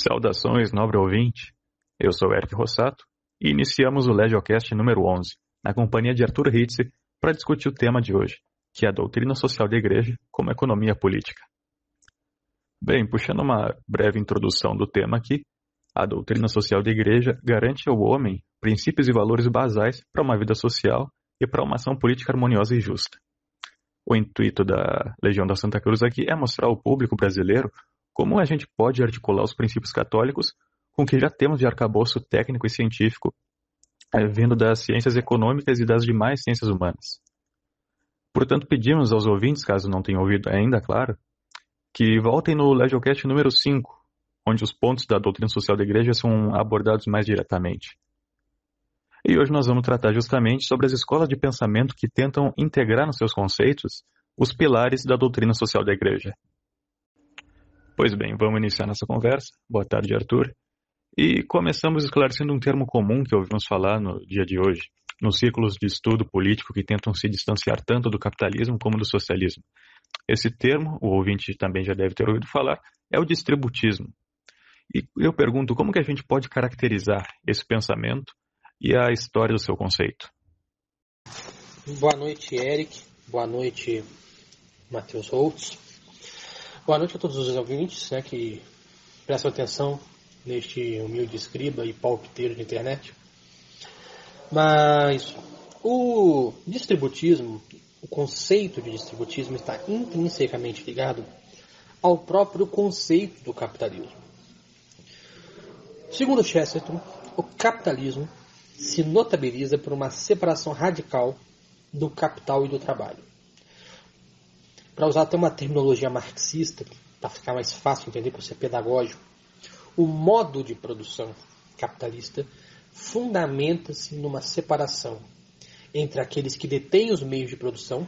Saudações, nobre ouvinte. Eu sou Eric Rossato e iniciamos o Legiocast número 11, na companhia de Arthur Ritze, para discutir o tema de hoje, que é a doutrina social da Igreja como economia política. Bem, puxando uma breve introdução do tema aqui, a doutrina social da Igreja garante ao homem princípios e valores basais para uma vida social e para uma ação política harmoniosa e justa. O intuito da Legião da Santa Cruz aqui é mostrar ao público brasileiro como a gente pode articular os princípios católicos com o que já temos de arcabouço técnico e científico, vindo das ciências econômicas e das demais ciências humanas. Portanto, pedimos aos ouvintes, caso não tenham ouvido ainda, claro, que voltem no Legiocast número 5, onde os pontos da doutrina social da Igreja são abordados mais diretamente. E hoje nós vamos tratar justamente sobre as escolas de pensamento que tentam integrar nos seus conceitos os pilares da doutrina social da Igreja. Pois bem, vamos iniciar nossa conversa. Boa tarde, Arthur. E começamos esclarecendo um termo comum que ouvimos falar no dia de hoje, nos círculos de estudo político que tentam se distanciar tanto do capitalismo como do socialismo. Esse termo, o ouvinte também já deve ter ouvido falar, é o distributismo. E eu pergunto, como que a gente pode caracterizar esse pensamento e a história do seu conceito? Boa noite, Eric. Boa noite, Matheus Holtz. Boa noite a todos os ouvintes, que prestam atenção neste humilde escriba e palpiteiro de internet. Mas o distributismo, o conceito de distributismo está intrinsecamente ligado ao próprio conceito do capitalismo. Segundo Chesterton, o capitalismo se notabiliza por uma separação radical do capital e do trabalho. Para usar até uma terminologia marxista, para ficar mais fácil entender, para ser pedagógico, o modo de produção capitalista fundamenta-se numa separação entre aqueles que detêm os meios de produção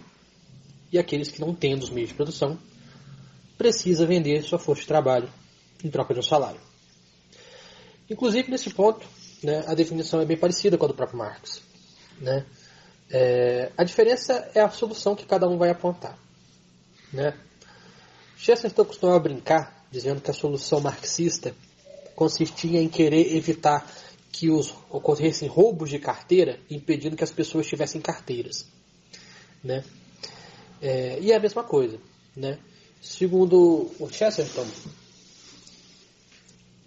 e aqueles que não têm os meios de produção, precisa vender sua força de trabalho em troca de um salário. Inclusive, nesse ponto, a definição é bem parecida com a do próprio Marx. A diferença é a solução que cada um vai apontar. Chesterton costumava brincar, dizendo que a solução marxista consistia em querer evitar que ocorressem roubos de carteira, impedindo que as pessoas tivessem carteiras. E é a mesma coisa. Segundo o Chesterton,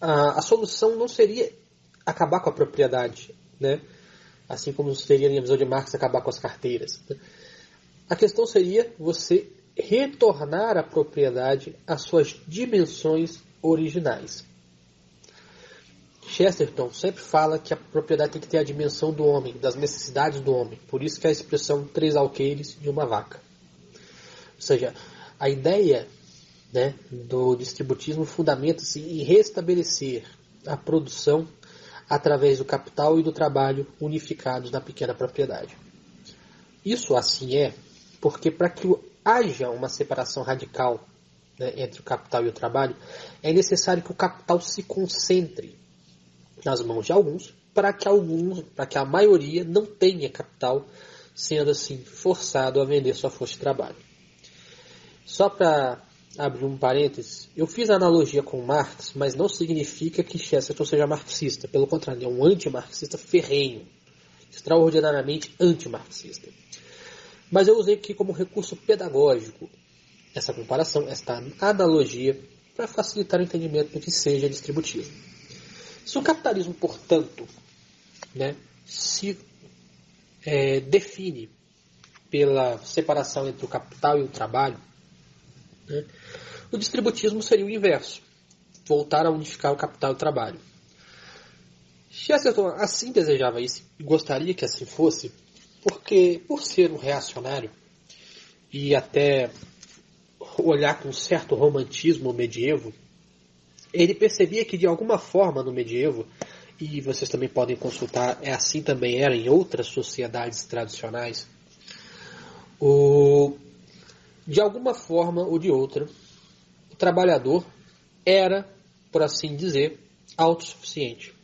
a solução não seria acabar com a propriedade, assim como seria na visão de Marx acabar com as carteiras. A questão seria você retornar a propriedade às suas dimensões originais. Chesterton sempre fala que a propriedade tem que ter a dimensão do homem, das necessidades do homem. Por isso que a expressão 3 alqueires de uma vaca. Ou seja, a ideia do distributismo fundamenta-se em restabelecer a produção através do capital e do trabalho unificados na pequena propriedade. Isso assim é porque para que haja uma separação radical entre o capital e o trabalho, é necessário que o capital se concentre nas mãos de alguns, para que a maioria não tenha capital, sendo assim forçado a vender sua força de trabalho. Só para abrir um parênteses, eu fiz a analogia com Marx, mas não significa que Chesterton seja marxista. Pelo contrário, é um antimarxista ferrenho, extraordinariamente antimarxista. Mas eu usei aqui como recurso pedagógico essa comparação, esta analogia, para facilitar o entendimento do que seja distributismo. Se o capitalismo, portanto, se define pela separação entre o capital e o trabalho, o distributismo seria o inverso, voltar a unificar o capital e o trabalho. Chesterton assim desejava isso e gostaria que assim fosse, porque, por ser um reacionário e até olhar com um certo romantismo o medievo, ele percebia que de alguma forma no medievo, e vocês também podem consultar, assim também era em outras sociedades tradicionais, de alguma forma ou de outra, o trabalhador era, por assim dizer, autossuficiente.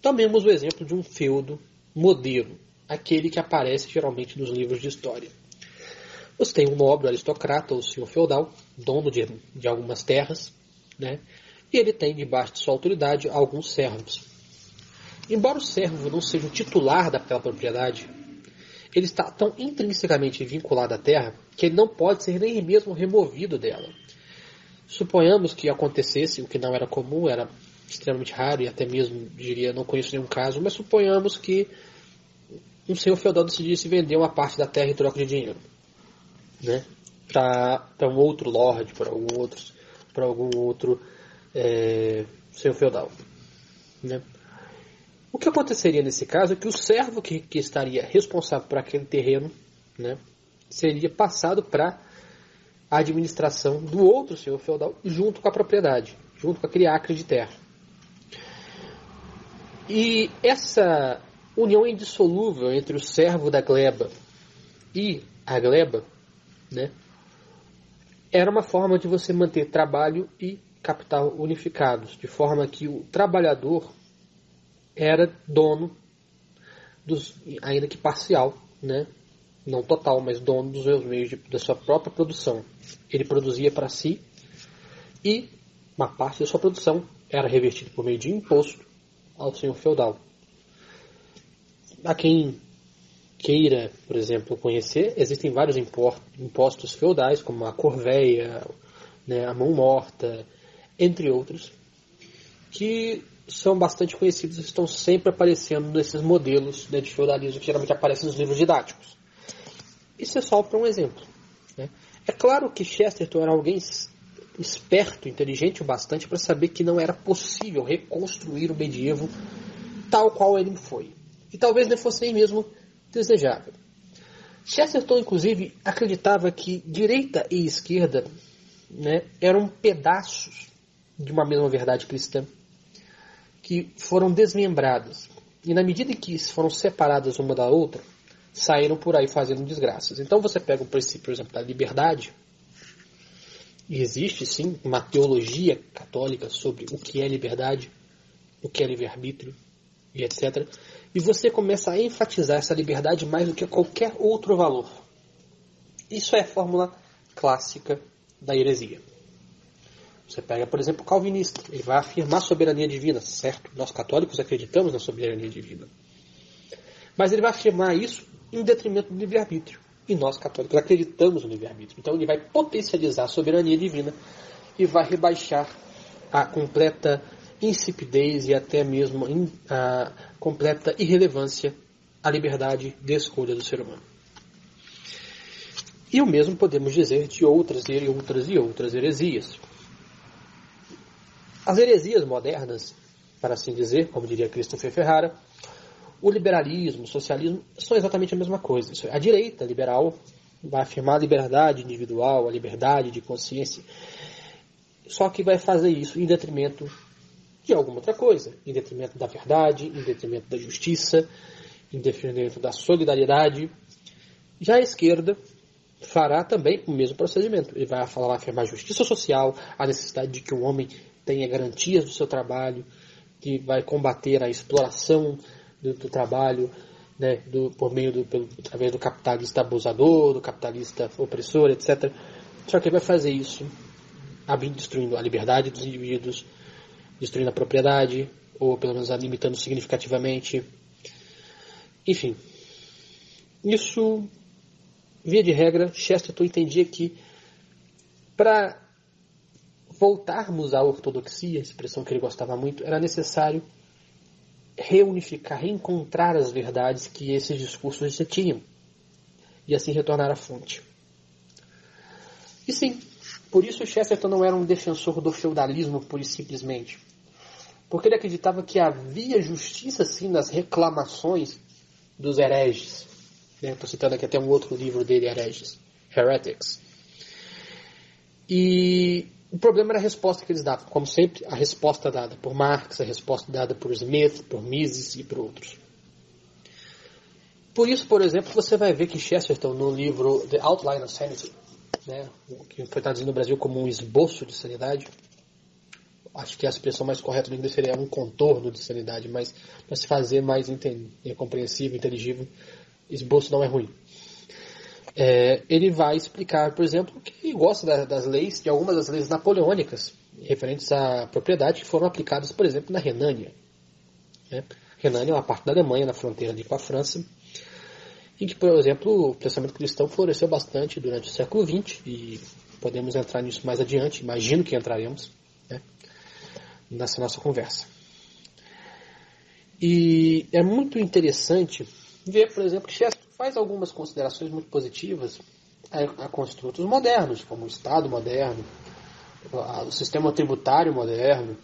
Tomemos o exemplo de um feudo modelo, aquele que aparece geralmente nos livros de história. Você tem um nobre aristocrata ou senhor feudal, dono de algumas terras, e ele tem debaixo de sua autoridade alguns servos. Embora o servo não seja o titular daquela propriedade, ele está tão intrinsecamente vinculado à terra que ele não pode ser nem mesmo removido dela. Suponhamos que acontecesse, o que não era comum, era extremamente raro e até mesmo, diria, não conheço nenhum caso, mas suponhamos que um senhor feudal decidisse vender uma parte da terra em troca de dinheiro, né, para um outro lord, para algum outro senhor feudal, né. O que aconteceria nesse caso é que o servo que estaria responsável por aquele terreno, né, seria passado para a administração do outro senhor feudal junto com a propriedade, junto com aquele acre de terra. E essa união indissolúvel entre o servo da gleba e a gleba, né, era uma forma de você manter trabalho e capital unificados, de forma que o trabalhador era dono, ainda que parcial, né? Não total, mas dono dos seus meios, da sua própria produção. Ele produzia para si e uma parte da sua produção era revertida por meio de imposto ao senhor feudal. A quem queira, por exemplo, conhecer, existem vários impostos feudais, como a corveia, né, a mão morta, entre outros, que são bastante conhecidos e estão sempre aparecendo nesses modelos, né, de feudalismo que geralmente aparecem nos livros didáticos. Isso é só para um exemplo, né? É claro que Chesterton era alguém esperto, inteligente o bastante para saber que não era possível reconstruir o medievo tal qual ele foi. E talvez nem fosse nem mesmo desejável. Chesterton, inclusive, acreditava que direita e esquerda, né, eram pedaços de uma mesma verdade cristã que foram desmembradas. E na medida em que foram separadas uma da outra, saíram por aí fazendo desgraças. Então você pega o princípio, por exemplo, da liberdade, e existe sim uma teologia católica sobre o que é liberdade, o que é livre-arbítrio, e etc. E você começa a enfatizar essa liberdade mais do que qualquer outro valor. Isso é a fórmula clássica da heresia. Você pega, por exemplo, o calvinista. Ele vai afirmar a soberania divina, certo? Nós católicos acreditamos na soberania divina. Mas ele vai afirmar isso em detrimento do livre-arbítrio. E nós católicos acreditamos no livre-arbítrio. Então ele vai potencializar a soberania divina e vai rebaixar a completa insipidez e até mesmo a completa irrelevância à liberdade de escolha do ser humano. E o mesmo podemos dizer de outras heresias. As heresias modernas, para assim dizer, como diria Christopher Ferrara, o liberalismo, o socialismo são exatamente a mesma coisa. A direita liberal vai afirmar a liberdade individual, a liberdade de consciência, só que vai fazer isso em detrimento de alguma outra coisa, em detrimento da verdade, em detrimento da justiça, em detrimento da solidariedade. Já a esquerda fará também o mesmo procedimento. Ele vai afirmar a justiça social, a necessidade de que o homem tenha garantias do seu trabalho, que vai combater a exploração do trabalho, né, através do capitalista abusador, do capitalista opressor, etc. Só que ele vai fazer isso destruindo a liberdade dos indivíduos, destruindo a propriedade, ou pelo menos a limitando significativamente. Enfim, isso, via de regra, Chesterton entendia que para voltarmos à ortodoxia, expressão que ele gostava muito, era necessário reunificar, reencontrar as verdades que esses discursos já tinham, e assim retornar à fonte. E sim, por isso Chesterton não era um defensor do feudalismo pura e simplesmente, porque ele acreditava que havia justiça sim nas reclamações dos hereges. Estou citando aqui até um outro livro dele, Heretics. E o problema era a resposta que eles davam. Como sempre, a resposta dada por Marx, a resposta dada por Smith, por Mises e por outros. Por isso, por exemplo, você vai ver que Chesterton, no livro The Outline of Sanity, né, que foi traduzido no Brasil como um esboço de sanidade, acho que a expressão mais correta no inglês seria um contorno de sanidade, mas para se fazer mais compreensível, inteligível, esboço não é ruim. Ele vai explicar, por exemplo, que gosta das leis, de algumas das leis napoleônicas, referentes à propriedade que foram aplicadas, por exemplo, na Renânia. Renânia é uma parte da Alemanha, na fronteira ali com a França, em que, por exemplo, o pensamento cristão floresceu bastante durante o século XX, e podemos entrar nisso mais adiante, imagino que entraremos, nessa nossa conversa. E é muito interessante ver, por exemplo, que Chesterton faz algumas considerações muito positivas a construtos modernos, como o Estado moderno, o sistema tributário moderno,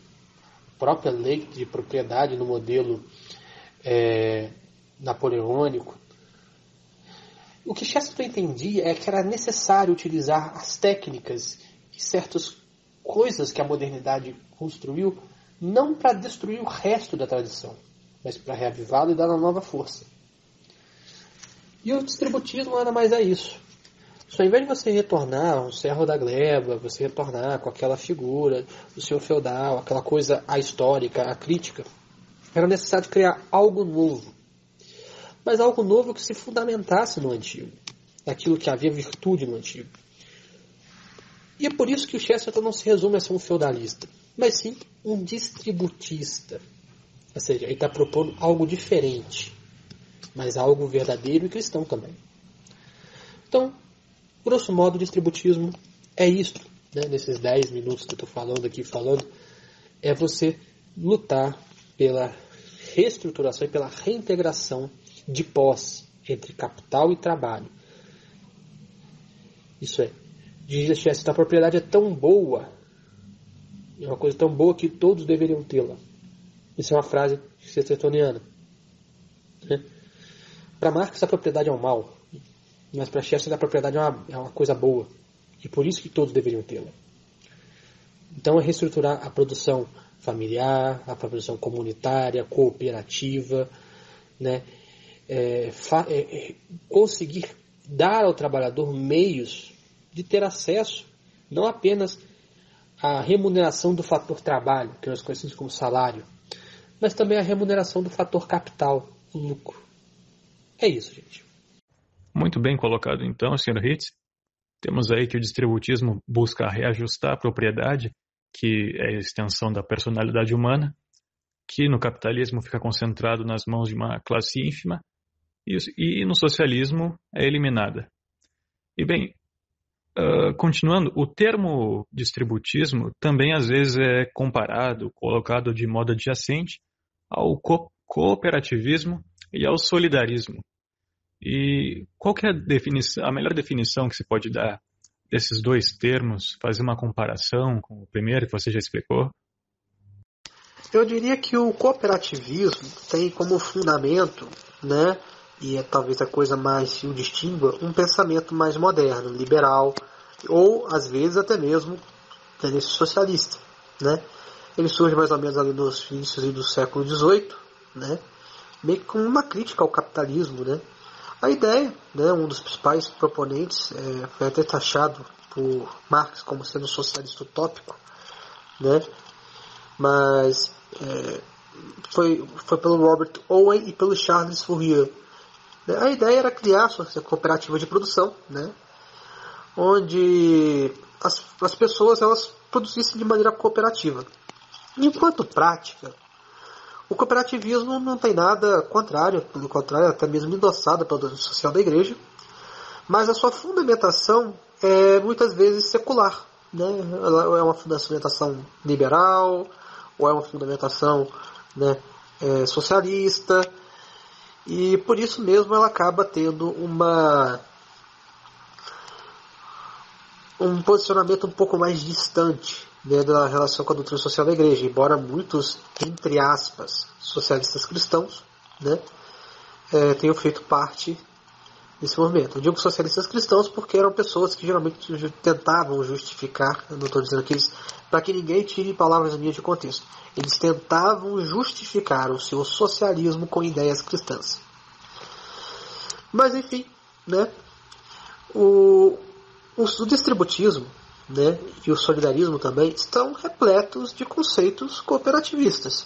a própria lei de propriedade no modelo napoleônico. O que Chesterton entendia é que era necessário utilizar as técnicas e certas coisas que a modernidade construiu, não para destruir o resto da tradição, mas para reavivá-la e dar uma nova força. E o distributismo nada mais é isso. Só ao invés de você retornar ao Servo da Gleba, você retornar com aquela figura do senhor feudal, aquela coisa ahistórica, acrítica, era necessário criar algo novo. Mas algo novo que se fundamentasse no antigo, naquilo que havia virtude no antigo. E é por isso que o Chesterton não se resume a ser um feudalista, mas sim um distributista. Ou seja, ele está propondo algo diferente, mas algo verdadeiro e cristão também. Então, grosso modo, o distributismo é isso, nesses 10 minutos que eu estou falando aqui, é você lutar pela reestruturação e pela reintegração de posse entre capital e trabalho. Isso é, diz Chesterton, a propriedade é tão boa, é uma coisa tão boa que todos deveriam tê-la. Isso é uma frase chestertoniana. Para Marx, a propriedade é um mal, mas para Chesterton a propriedade é uma coisa boa, e por isso que todos deveriam tê-la. Então é reestruturar a produção familiar, a produção comunitária, cooperativa, conseguir dar ao trabalhador meios de ter acesso não apenas à remuneração do fator trabalho, que nós conhecemos como salário, mas também à remuneração do fator capital, o lucro. É isso, gente. Muito bem colocado então, Sr. Hitz. Temos aí que o distributismo busca reajustar a propriedade, que é a extensão da personalidade humana, que no capitalismo fica concentrado nas mãos de uma classe ínfima, e no socialismo é eliminada. E bem, continuando, o termo distributismo também às vezes é comparado, colocado de modo adjacente ao cooperativismo e ao solidarismo. E qual que é a melhor definição que se pode dar desses dois termos, fazer uma comparação com o primeiro que você já explicou? Eu diria que o cooperativismo tem como fundamento, e é talvez a coisa mais o distingua, um pensamento mais moderno, liberal, ou às vezes até mesmo socialista. Ele surge mais ou menos ali nos inícios do século XVIII, meio que como uma crítica ao capitalismo. A ideia, um dos principais proponentes, foi até taxado por Marx como sendo socialista utópico, mas foi pelo Robert Owen e pelo Charles Fourier. A ideia era criar a cooperativa de produção, onde as pessoas elas produzissem de maneira cooperativa. Enquanto prática, o cooperativismo não tem nada contrário, pelo contrário, até mesmo endossado pela doutrina social da Igreja, mas a sua fundamentação é muitas vezes secular. Ela é uma fundamentação liberal, ou é uma fundamentação socialista, e por isso mesmo ela acaba tendo um posicionamento um pouco mais distante da relação com a doutrina social da Igreja, embora muitos, entre aspas, socialistas cristãos tenham feito parte desse movimento. Eu digo socialistas cristãos porque eram pessoas que geralmente tentavam justificar, eu não estou dizendo que eles, para que ninguém tire palavras minhas de contexto, eles tentavam justificar o seu socialismo com ideias cristãs. Mas enfim, o distributismo e o solidarismo também estão repletos de conceitos cooperativistas,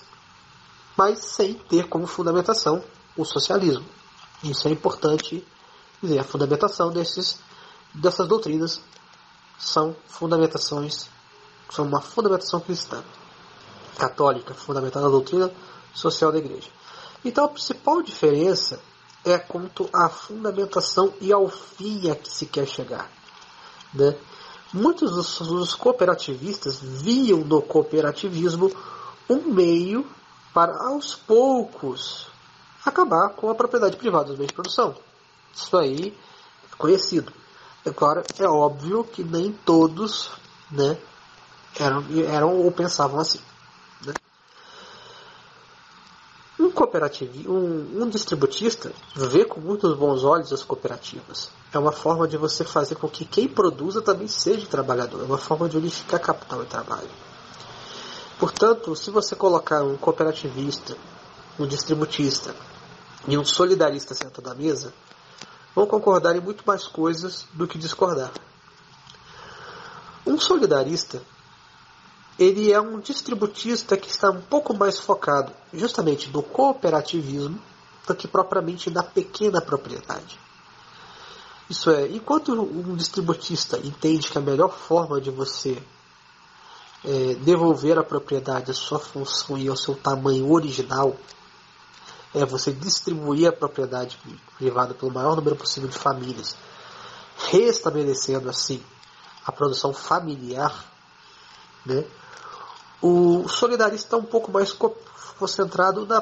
mas sem ter como fundamentação o socialismo. Isso é importante dizer. A fundamentação dessas doutrinas são fundamentações são uma fundamentação cristã, católica, fundamentada na doutrina social da igreja. Então a principal diferença é quanto à fundamentação e ao fim a que se quer chegar, né? Muitos dos cooperativistas viam no cooperativismo um meio para, aos poucos, acabar com a propriedade privada dos meios de produção. Isso aí é conhecido. Agora, é óbvio que nem todos, né, eram ou pensavam assim, né? Um distributista vê com muitos bons olhos as cooperativas. É uma forma de você fazer com que quem produza também seja trabalhador. É uma forma de unificar capital e trabalho. Portanto, se você colocar um cooperativista, um distributista e um solidarista sentado à mesa, vão concordar em muito mais coisas do que discordar. Um solidarista, ele é um distributista que está um pouco mais focado justamente no cooperativismo do que propriamente na pequena propriedade. Isso é, enquanto um distributista entende que a melhor forma de você devolver a propriedade à sua função e ao seu tamanho original é você distribuir a propriedade privada pelo maior número possível de famílias, restabelecendo assim a produção familiar, né? O solidarista está um pouco mais concentrado na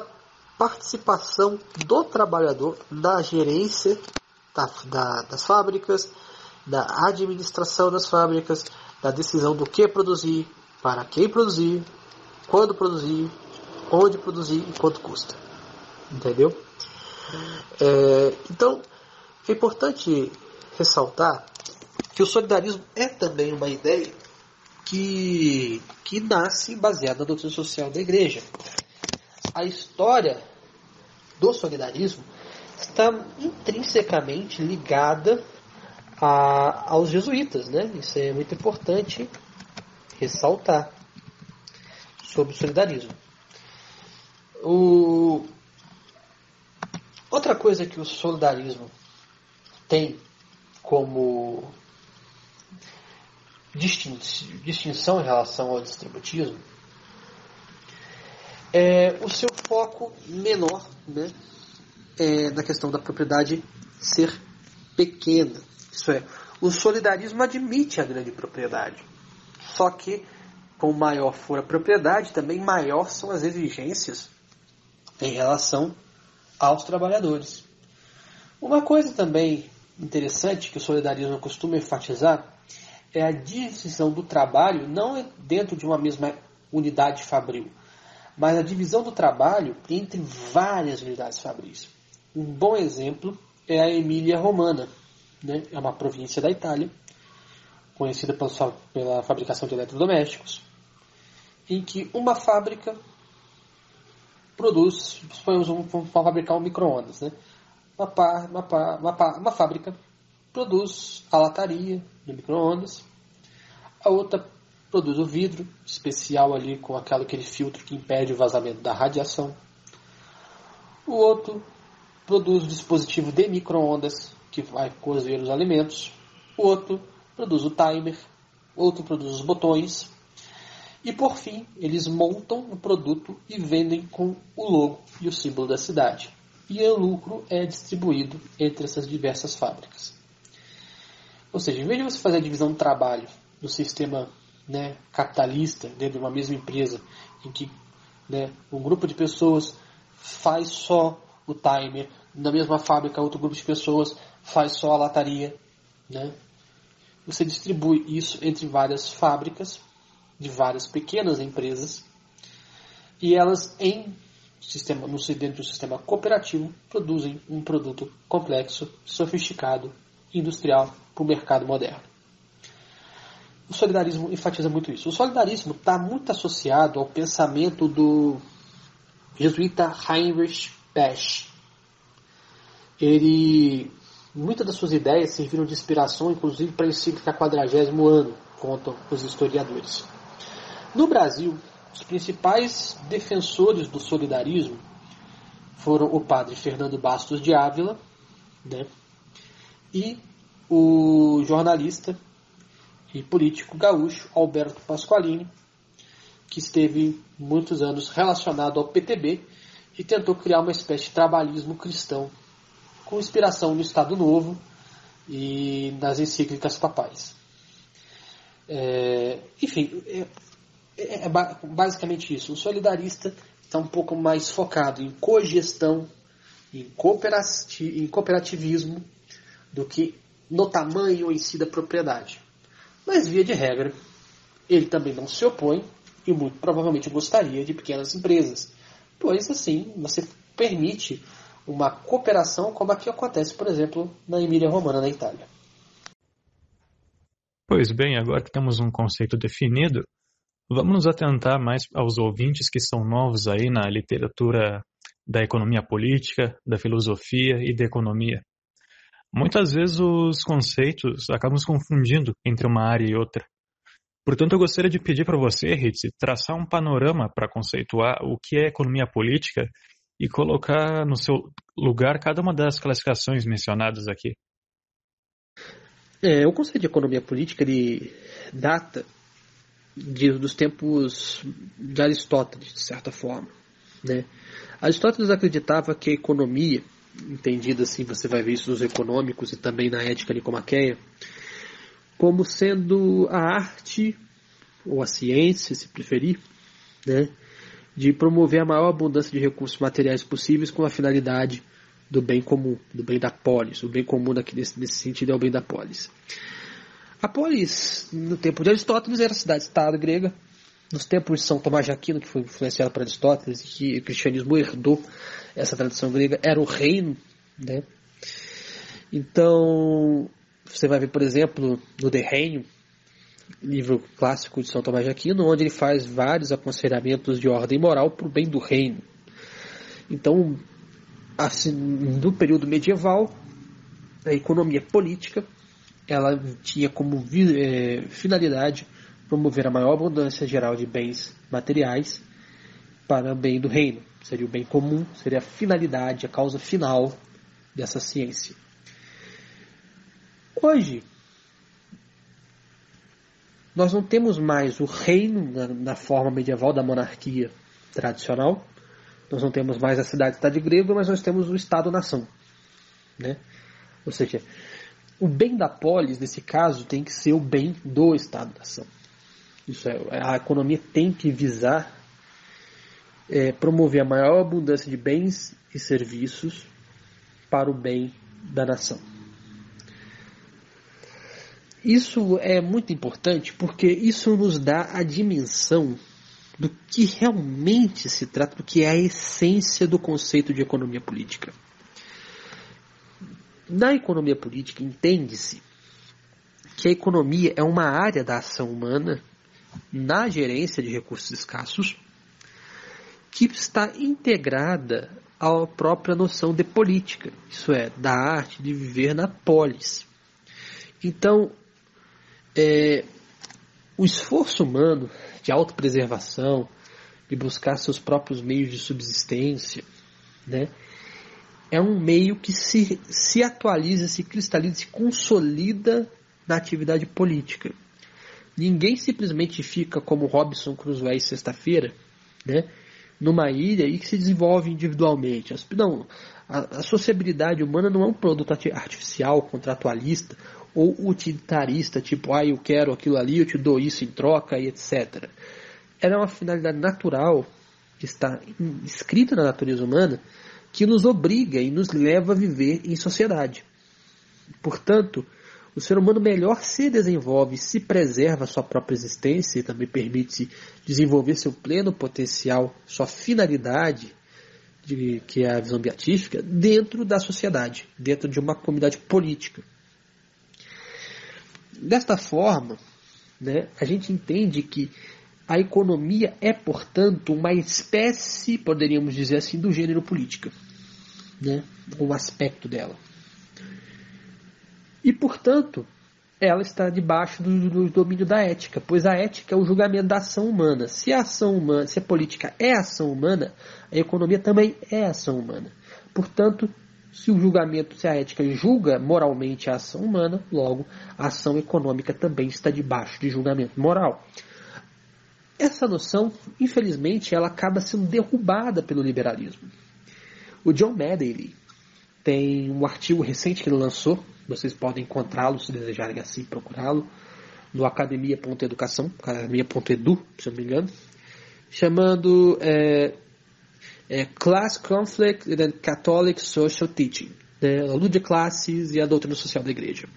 participação do trabalhador na gerência das fábricas, da administração das fábricas, da decisão do que produzir, para quem produzir, quando produzir, onde produzir e quanto custa. Entendeu? Então, é importante ressaltar que o solidarismo é também uma ideia que nasce baseada na doutrina social da igreja. A história do solidarismo está intrinsecamente ligada aos jesuítas, né? Isso é muito importante ressaltar sobre o solidarismo. Outra coisa que o solidarismo tem como distinção em relação ao distributismo é o seu foco menor, né, na questão da propriedade ser pequena. Isso é, o solidarismo admite a grande propriedade. Só que, com maior for a propriedade, também maior são as exigências em relação aos trabalhadores. Uma coisa também interessante que o solidarismo costuma enfatizar é a divisão do trabalho, não dentro de uma mesma unidade fabril, mas a divisão do trabalho entre várias unidades fabris. Um bom exemplo é a Emília-Romana, né? É uma província da Itália, conhecida pela fabricação de eletrodomésticos, em que uma fábrica produz, vamos fabricar um micro-ondas, né? Uma fábrica produz a lataria do micro-ondas, a outra produz o vidro especial ali com aquele filtro que impede o vazamento da radiação, o outro produz o dispositivo de micro-ondas que vai cozer os alimentos, o outro produz o timer, o outro produz os botões e por fim eles montam o produto e vendem com o logo e o símbolo da cidade. E o lucro é distribuído entre essas diversas fábricas. Ou seja, em vez de você fazer a divisão do trabalho no sistema, né, capitalista, dentro de uma mesma empresa, em que, né, um grupo de pessoas faz só o timer, na mesma fábrica outro grupo de pessoas faz só a lataria, né, você distribui isso entre várias fábricas, de várias pequenas empresas, e elas dentro do sistema cooperativo, produzem um produto complexo, sofisticado, industrial para o mercado moderno. O solidarismo enfatiza muito isso. O solidarismo está muito associado ao pensamento do jesuíta Heinrich Bösch. Muitas das suas ideias serviram de inspiração, inclusive, para a encíclica 40º ano, contam os historiadores. No Brasil, os principais defensores do solidarismo foram o padre Fernando Bastos de Ávila, né, e o jornalista e político gaúcho Alberto Pasqualini, que esteve muitos anos relacionado ao PTB e tentou criar uma espécie de trabalhismo cristão com inspiração no Estado Novo e nas encíclicas papais. Enfim, é basicamente isso. O solidarista está um pouco mais focado em cogestão, em cooperativismo, do que no tamanho em si da propriedade. Mas, via de regra, ele também não se opõe e muito provavelmente gostaria de pequenas empresas, pois assim você permite uma cooperação como a que acontece, por exemplo, na Emília-Romana, na Itália. Pois bem, agora que temos um conceito definido, vamos nos atentar mais aos ouvintes que são novos aí na literatura da economia política, da filosofia e da economia. Muitas vezes os conceitos acabam se confundindo entre uma área e outra. Portanto, eu gostaria de pedir para você, Ritz, traçar um panorama para conceituar o que é economia política e colocar no seu lugar cada uma das classificações mencionadas aqui. O conceito de economia política ele data dos tempos de Aristóteles, de certa forma, né? Aristóteles acreditava que a economia, entendida assim, você vai ver isso nos econômicos e também na ética nicomaqueia, como sendo a arte, ou a ciência, se preferir, né, de promover a maior abundância de recursos materiais possíveis com a finalidade do bem comum, do bem da polis. O bem comum aqui nesse sentido é o bem da polis. A polis, no tempo de Aristóteles, era a cidade-estado grega. Nos tempos de São Tomás de Aquino, que foi influenciado por Aristóteles e que o cristianismo herdou essa tradição grega, era o reino, né? Então, você vai ver, por exemplo, no De Reino, livro clássico de São Tomás de Aquino, onde ele faz vários aconselhamentos de ordem moral para o bem do reino. Então, assim, no período medieval, a economia política ela tinha como finalidade promover a maior abundância geral de bens materiais para o bem do reino. Seria o bem comum, seria a finalidade, a causa final dessa ciência. Hoje, nós não temos mais o reino na forma medieval da monarquia tradicional. Nós não temos mais a cidade-estado grego, mas nós temos o Estado-nação, né? Ou seja, o bem da polis, nesse caso, tem que ser o bem do Estado-nação. Isso é, a economia tem que visar promover a maior abundância de bens e serviços para o bem da nação. Isso é muito importante porque isso nos dá a dimensão do que realmente se trata, do que é a essência do conceito de economia política. Na economia política, entende-se que a economia é uma área da ação humana na gerência de recursos escassos que está integrada à própria noção de política, isso é, da arte de viver na polis. Então, o esforço humano de autopreservação, de buscar seus próprios meios de subsistência, né, é um meio que se atualiza, se cristaliza, se consolida na atividade política. Ninguém simplesmente fica como Robinson Crusoe sexta-feira, né, numa ilha e que se desenvolve individualmente. Não, a sociabilidade humana não é um produto artificial, contratualista ou utilitarista, tipo, eu quero aquilo ali, eu te dou isso em troca e etc. Ela é uma finalidade natural que está escrita na natureza humana que nos obriga e nos leva a viver em sociedade. Portanto, o ser humano melhor se desenvolve, se preserva a sua própria existência e também permite desenvolver seu pleno potencial, sua finalidade, que é a visão beatífica, dentro da sociedade, dentro de uma comunidade política. Desta forma, né, a gente entende que a economia é, portanto, uma espécie, poderíamos dizer assim, do gênero política, né, um aspecto dela. E, portanto, ela está debaixo do domínio da ética, pois a ética é o julgamento da ação humana. Se a ação humana, se a política é ação humana, a economia também é ação humana. Portanto, Se o julgamento, se a ética julga moralmente a ação humana, logo a ação econômica também está debaixo de julgamento moral. Essa noção, infelizmente, ela acaba sendo derrubada pelo liberalismo. O John Maddaley tem um artigo recente que ele lançou, vocês podem encontrá-lo se desejarem assim procurá-lo, no academia.educação, academia.edu, se eu não me engano, chamando Class Conflict and Catholic Social Teaching, a luta de classes e a doutrina social da igreja.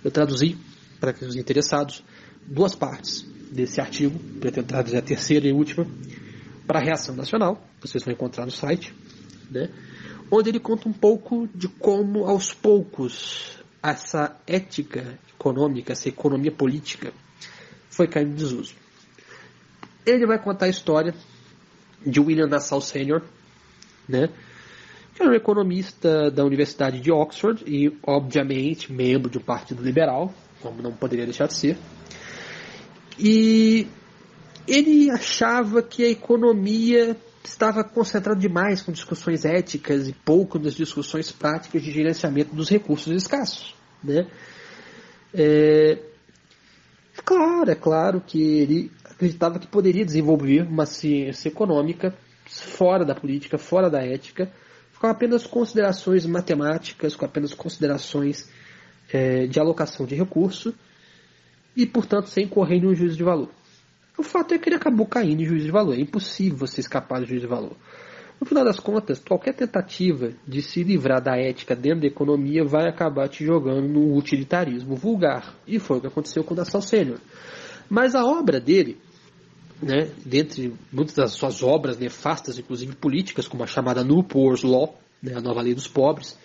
Eu traduzi, para os interessados, 2 partes desse artigo, pretendo traduzir a terceira e última, para a Reação Nacional, vocês vão encontrar no site, onde ele conta um pouco de como, aos poucos, essa ética econômica, essa economia política, foi caindo em desuso. Ele vai contar a história de William Nassau Sr., que era um economista da Universidade de Oxford e, obviamente, membro de um partido liberal, como não poderia deixar de ser. E ele achava que a economia estava concentrada demais com discussões éticas e pouco nas discussões práticas de gerenciamento dos recursos escassos. É claro que ele acreditava que poderia desenvolver uma ciência econômica fora da política, fora da ética, com apenas considerações matemáticas, com apenas considerações de alocação de recurso e, portanto, sem correr em um juízo de valor. O fato é que ele acabou caindo em juízo de valor. É impossível você escapar do juízo de valor. No final das contas, qualquer tentativa de se livrar da ética dentro da economia vai acabar te jogando no utilitarismo vulgar. E foi o que aconteceu com o Nassau Sênior. Mas a obra dele, dentre muitas das suas obras nefastas, inclusive políticas, como a chamada New Poor's Law, a nova lei dos pobres,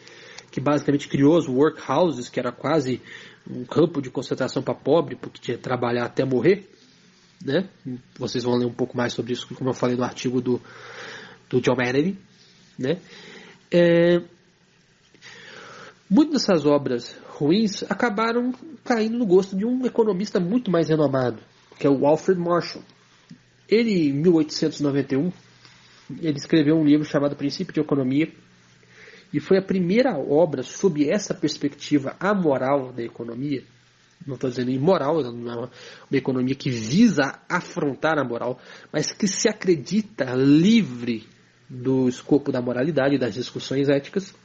que basicamente criou os workhouses, que era quase um campo de concentração para pobre, porque tinha que trabalhar até morrer. Vocês vão ler um pouco mais sobre isso, como eu falei no artigo do John Maddaley. Muitas dessas obras ruins acabaram caindo no gosto de um economista muito mais renomado, que é o Alfred Marshall. Ele, em 1891, ele escreveu um livro chamado Princípio de Economia, e foi a primeira obra sob essa perspectiva amoral da economia. Não estou dizendo imoral, não é uma economia que visa afrontar a moral, mas que se acredita livre do escopo da moralidade e das discussões éticas,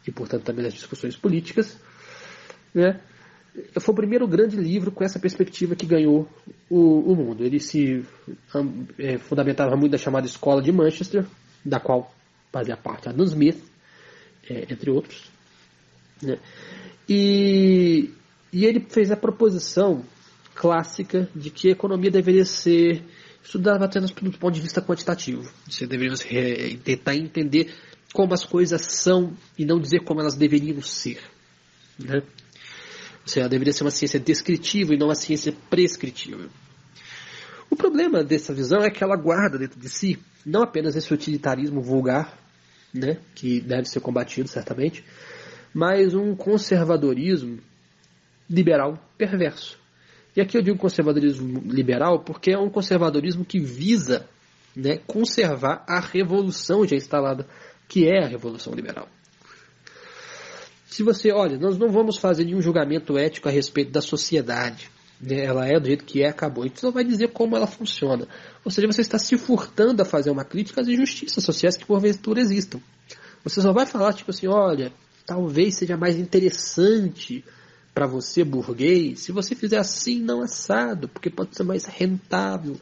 e portanto também das discussões políticas. Foi o primeiro grande livro com essa perspectiva que ganhou o mundo. Ele se fundamentava muito da chamada Escola de Manchester, da qual fazia parte Adam Smith, entre outros. E ele fez a proposição clássica de que a economia deveria ser estudada apenas do ponto de vista quantitativo. Você deveria tentar entender como as coisas são e não dizer como elas deveriam ser. Ou seja, ela deveria ser uma ciência descritiva e não uma ciência prescritiva. O problema dessa visão é que ela guarda dentro de si não apenas esse utilitarismo vulgar, que deve ser combatido certamente, mas um conservadorismo liberal perverso. E aqui eu digo conservadorismo liberal porque é um conservadorismo que visa conservar a revolução já instalada, que é a Revolução Liberal. Se você, olha, nós não vamos fazer nenhum julgamento ético a respeito da sociedade, ela é do jeito que acabou, a gente não vai dizer como ela funciona. Ou seja, você está se furtando a fazer uma crítica às injustiças sociais que porventura existam. Você só vai falar tipo assim, olha, talvez seja mais interessante para você, burguês, se você fizer assim, não assado, porque pode ser mais rentável,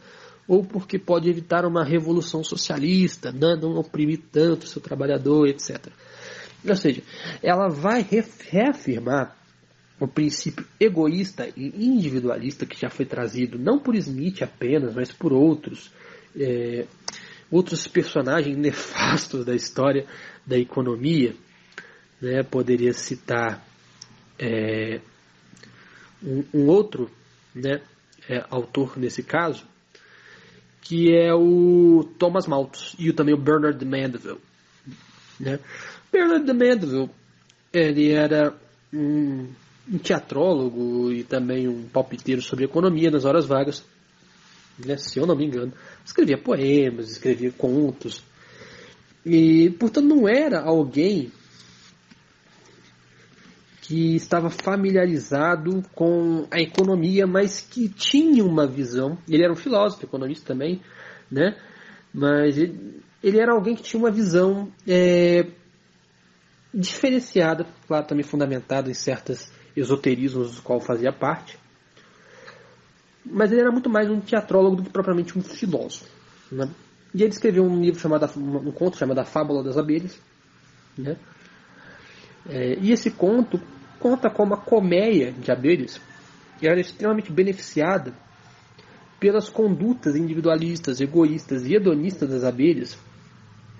ou porque pode evitar uma revolução socialista, não oprimir tanto o seu trabalhador, etc. Ou seja, ela vai reafirmar o princípio egoísta e individualista que já foi trazido, não por Smith apenas, mas por outros personagens nefastos da história da economia. Poderia citar um outro autor nesse caso, que é o Thomas Malthus e também o Bernard de Mandeville. Bernard de Mandeville, ele era um teatrólogo e também um palpiteiro sobre economia nas horas vagas, se eu não me engano. Escrevia poemas, escrevia contos, e portanto não era alguém que estava familiarizado com a economia, mas que tinha uma visão. Ele era um filósofo, economista também, né? Mas ele era alguém que tinha uma visão diferenciada, claro, também fundamentada em certos esoterismos dos quais fazia parte. Mas ele era muito mais um teatrólogo do que propriamente um filósofo, né? E ele escreveu um conto chamado A Fábula das Abelhas, né? E esse conto conta como a colmeia de abelhas era extremamente beneficiada pelas condutas individualistas, egoístas e hedonistas das abelhas,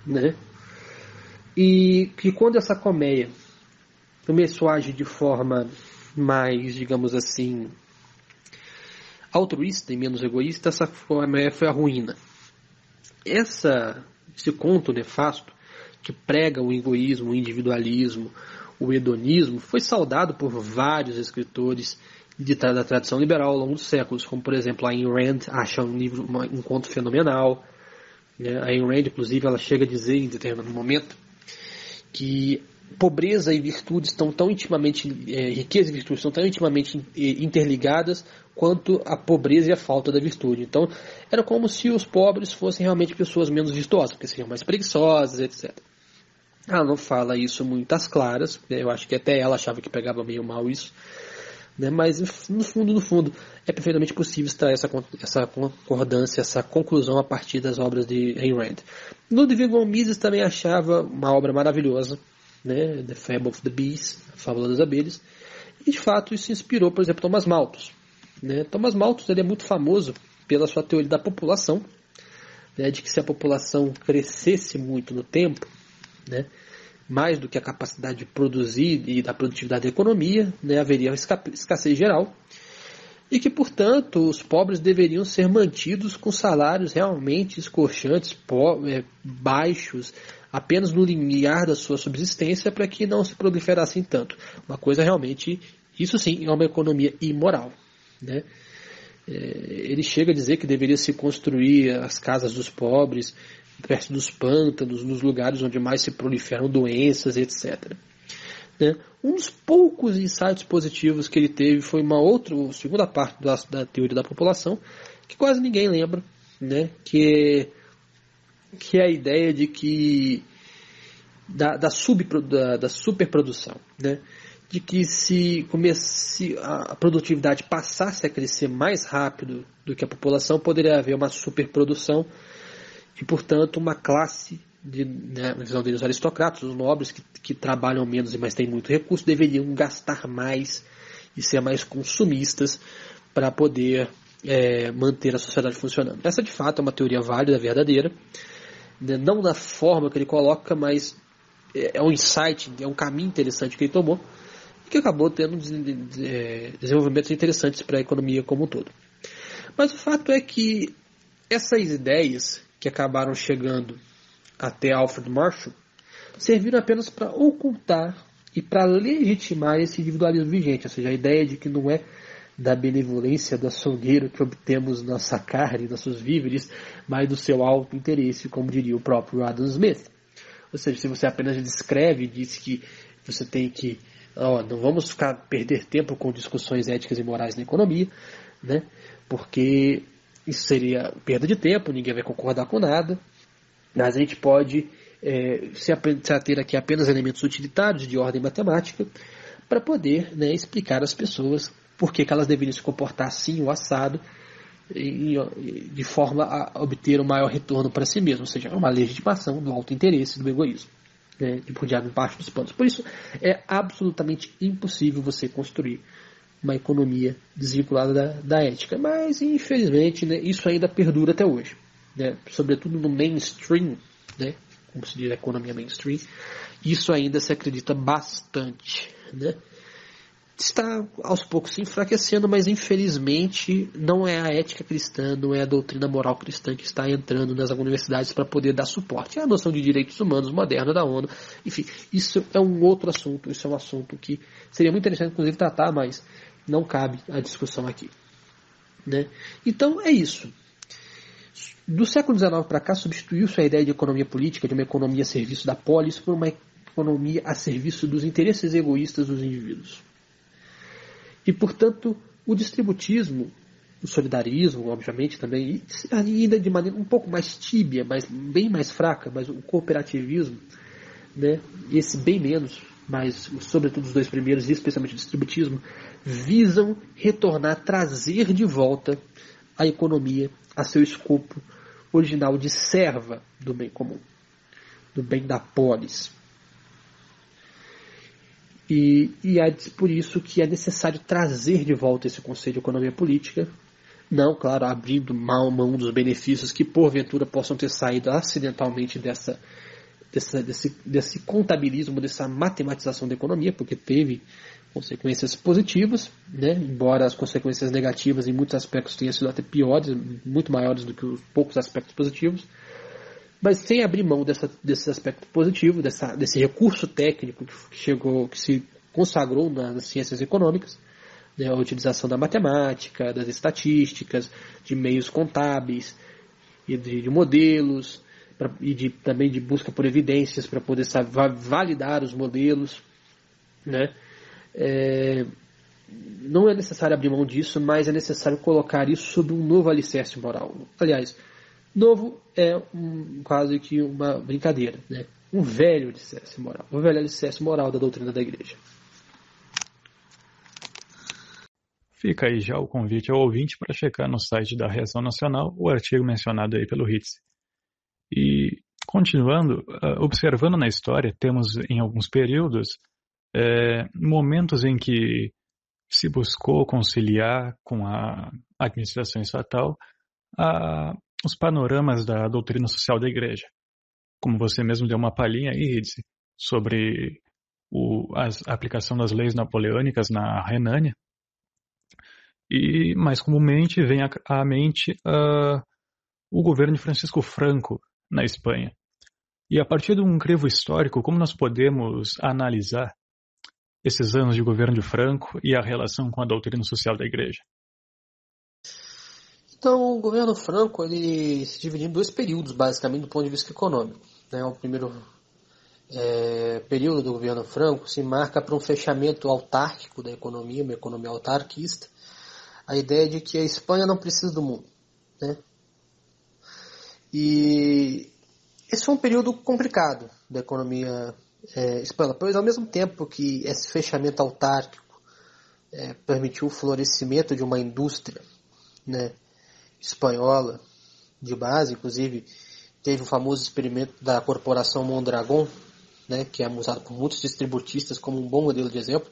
né? E que quando essa colmeia começou a agir de forma mais, digamos assim, altruísta e menos egoísta, essa colmeia foi a ruína. Esse conto nefasto que prega o egoísmo, o individualismo, o hedonismo, foi saudado por vários escritores da tradição liberal ao longo dos séculos, como por exemplo a Ayn Rand acha um conto fenomenal, né? A Ayn Rand, inclusive, ela chega a dizer em determinado momento que pobreza e virtude estão tão intimamente, riqueza e virtude estão tão intimamente interligadas quanto a pobreza e a falta da virtude. Então, era como se os pobres fossem realmente pessoas menos virtuosas, porque seriam mais preguiçosas, etc. Ela não fala isso muito às claras, eu acho que até ela achava que pegava meio mal isso, né? Mas no fundo, é perfeitamente possível extrair essa concordância, essa conclusão a partir das obras de Ayn Rand. Ludwig von Mises também achava uma obra maravilhosa, né? The Fable of the Bees, a Fábula das Abelhas, e de fato isso inspirou, por exemplo, Thomas Malthus, né? Thomas Malthus ele é muito famoso pela sua teoria da população, né? De que se a população crescesse muito no tempo, né? Mais do que a capacidade de produzir e da produtividade da economia, né? Haveria uma escassez geral, e que, portanto, os pobres deveriam ser mantidos com salários realmente escorchantes, baixos, apenas no limiar da sua subsistência, para que não se proliferassem tanto. Uma coisa realmente, isso sim, é uma economia imoral, né? Ele chega a dizer que deveria se construir as casas dos pobres perto dos pântanos, nos lugares onde mais se proliferam doenças, etc. Né? Um dos poucos insights positivos que ele teve foi segunda parte da teoria da população, que quase ninguém lembra, né? Que é a ideia de que da superprodução, né? De que se a produtividade passasse a crescer mais rápido do que a população, poderia haver uma superprodução e, portanto, uma classe, na visão deles, os aristocratas, os nobres que trabalham menos, mas têm muito recurso, deveriam gastar mais e ser mais consumistas para poder manter a sociedade funcionando. Essa, de fato, é uma teoria válida, verdadeira, né? Não da forma que ele coloca, mas é um insight, é um caminho interessante que ele tomou e que acabou tendo desenvolvimentos interessantes para a economia como um todo. Mas o fato é que essas ideias que acabaram chegando até Alfred Marshall serviram apenas para ocultar e para legitimar esse individualismo vigente, ou seja, a ideia de que não é da benevolência do açougueiro que obtemos nossa carne, nossos víveres, mas do seu alto interesse, como diria o próprio Adam Smith. Ou seja, se você apenas descreve e diz que você tem que não vamos perder tempo com discussões éticas e morais na economia, né? Porque isso seria perda de tempo, ninguém vai concordar com nada, mas a gente pode se ater aqui a apenas elementos utilitários de ordem matemática para poder, né, explicar às pessoas por que elas deveriam se comportar assim ou assado, de forma a obter o maior retorno para si mesmo, ou seja, uma legitimação do auto-interesse, do egoísmo, né, de por diabo embaixo dos panos. Por isso, é absolutamente impossível você construir uma economia desvinculada da ética. Mas, infelizmente, né, isso ainda perdura até hoje, né? Sobretudo no mainstream, né? Como se diz a economia mainstream, isso ainda se acredita bastante, né? Está aos poucos se enfraquecendo, mas infelizmente não é a ética cristã, não é a doutrina moral cristã que está entrando nas universidades para poder dar suporte. É a noção de direitos humanos moderna da ONU. Enfim, isso é um outro assunto, isso é um assunto que seria muito interessante, inclusive, tratar, mas não cabe a discussão aqui, né? Então é isso. Do século XIX para cá substituiu-se a ideia de economia política, de uma economia a serviço da polis, por uma economia a serviço dos interesses egoístas dos indivíduos. E, portanto, o distributismo, o solidarismo, obviamente, também, e ainda de maneira um pouco mais tíbia, bem mais fraca, mas o cooperativismo, né, esse bem menos, mas sobretudo os dois primeiros, e especialmente o distributismo, visam retornar, trazer de volta a economia a seu escopo original de serva do bem comum, do bem da polis. E é por isso que é necessário trazer de volta esse conceito de economia política, não, claro, abrindo mão dos benefícios que porventura possam ter saído acidentalmente desse contabilismo, dessa matematização da economia, porque teve consequências positivas, né? Embora as consequências negativas em muitos aspectos tenham sido até piores, muito maiores do que os poucos aspectos positivos, mas sem abrir mão desse aspecto positivo, desse recurso técnico que se consagrou nas ciências econômicas, né? A utilização da matemática, das estatísticas, de meios contábeis e de modelos, também de busca por evidências para poder validar os modelos, né? Não é necessário abrir mão disso, mas é necessário colocar isso sob um novo alicerce moral. Aliás, novo é quase que uma brincadeira, né? Um velho alicerce moral da doutrina da Igreja. Fica aí já o convite ao ouvinte para checar no site da Reação Nacional o artigo mencionado aí pelo Hitze. E, continuando, observando na história, temos em alguns períodos momentos em que se buscou conciliar com a administração estatal os panoramas da doutrina social da Igreja. Como você mesmo deu uma palhinha aí, Hitze, sobre a aplicação das leis napoleônicas na Renânia. E, mais comumente, vem à mente o governo de Francisco Franco na Espanha. E a partir de um crivo histórico, como nós podemos analisar esses anos de governo de Franco e a relação com a doutrina social da Igreja? Então, o governo Franco ele se dividiu em dois períodos, basicamente, do ponto de vista econômico, né? O primeiro período do governo Franco se marca por um fechamento autárquico da economia, uma economia autarquista, a ideia de que a Espanha não precisa do mundo, né? E esse foi um período complicado da economia espanhola, pois ao mesmo tempo que esse fechamento autárquico permitiu o florescimento de uma indústria, né, espanhola de base, inclusive teve o famoso experimento da corporação Mondragón, né, que é usado por muitos distributistas como um bom modelo de exemplo,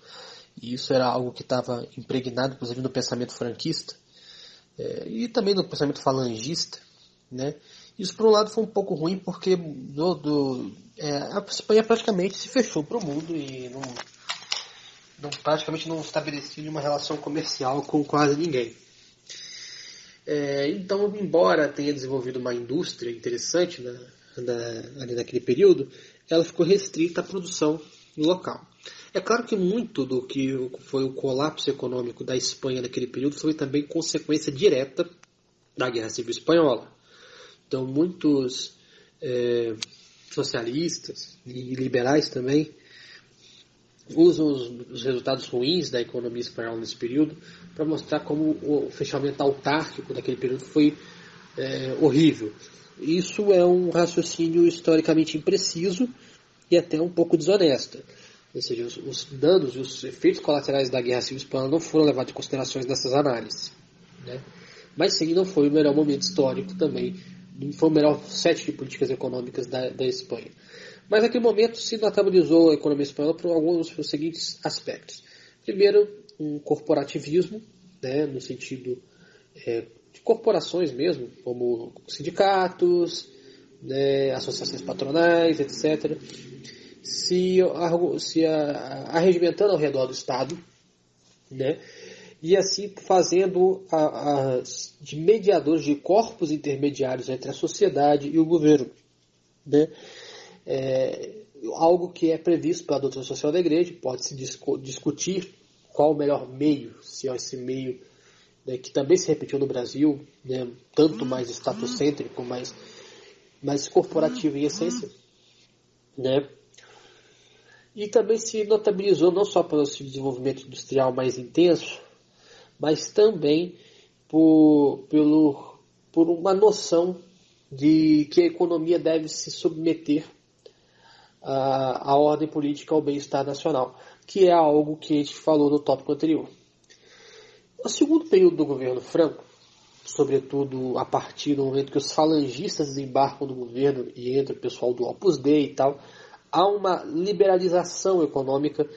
e isso era algo que estava impregnado, inclusive, no pensamento franquista e também no pensamento falangista, né. Isso, por um lado, foi um pouco ruim, porque a Espanha praticamente se fechou para o mundo e praticamente não estabelecia nenhuma relação comercial com quase ninguém. Então, embora tenha desenvolvido uma indústria interessante ali naquele período, ela ficou restrita à produção local. É claro que muito do que foi o colapso econômico da Espanha naquele período foi também consequência direta da Guerra Civil Espanhola. Então, muitos socialistas e liberais também usam os resultados ruins da economia espanhola nesse período para mostrar como o fechamento autárquico daquele período foi horrível. Isso é um raciocínio historicamente impreciso e até um pouco desonesto. Ou seja, os danos e os efeitos colaterais da Guerra Civil Espanhola não foram levados em consideração nessas análises, né? Mas sim, não foi o melhor momento histórico também, não foi o melhor set de políticas econômicas da Espanha. Mas naquele momento se notabilizou a economia espanhola por alguns dos seguintes aspectos. Primeiro, um corporativismo, né, no sentido de corporações mesmo, como sindicatos, né, associações patronais, etc., se arregimentando ao redor do Estado, né, e assim fazendo de mediadores, de corpos intermediários entre a sociedade e o governo, né? Algo que é previsto pela doutrina social da Igreja. Pode-se discutir qual o melhor meio, se é esse meio, né, que também se repetiu no Brasil, né, tanto mais estatocêntrico, mais corporativo em essência, né? E também se notabilizou não só pelo seu desenvolvimento industrial mais intenso, mas também por uma noção de que a economia deve se submeter à ordem política, ao bem-estar nacional, que é algo que a gente falou no tópico anterior. O segundo período do governo Franco, sobretudo a partir do momento que os falangistas desembarcam do governo e entra o pessoal do Opus Dei e tal, há uma liberalização econômica,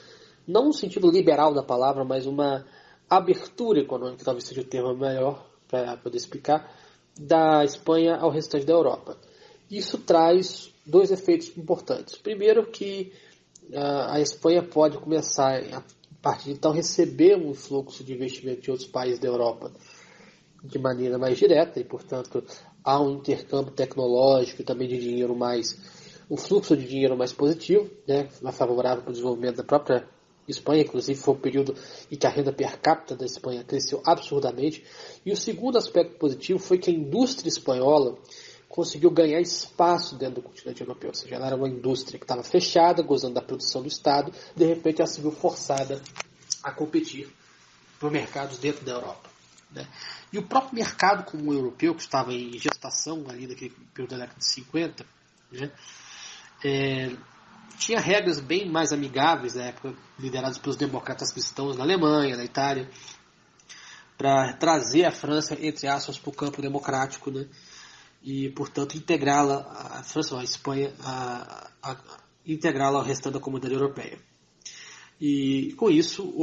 não no sentido liberal da palavra, mas uma abertura econômica, talvez seja o termo melhor para poder explicar, da Espanha ao restante da Europa. Isso traz dois efeitos importantes. Primeiro, que a Espanha pode começar, a partir de então, receber um fluxo de investimento de outros países da Europa de maneira mais direta e, portanto, há um intercâmbio tecnológico e também de dinheiro um fluxo de dinheiro mais positivo, né, mais favorável para o desenvolvimento da própria Espanha. Inclusive foi um período em que a renda per capita da Espanha cresceu absurdamente. E o segundo aspecto positivo foi que a indústria espanhola conseguiu ganhar espaço dentro do continente europeu. Ou seja, ela era uma indústria que estava fechada, gozando da produção do Estado, de repente ela se viu forçada a competir por mercados dentro da Europa, né? E o próprio mercado comum europeu, que estava em gestação ali naquele período da década de 50, né, tinha regras bem mais amigáveis na época, lideradas pelos democratas cristãos na Alemanha, na Itália, para trazer a França, entre aspas, para o campo democrático, né, e, portanto, integrá-la, a França, a Espanha, integrá-la ao restante da comunidade europeia. E, com isso,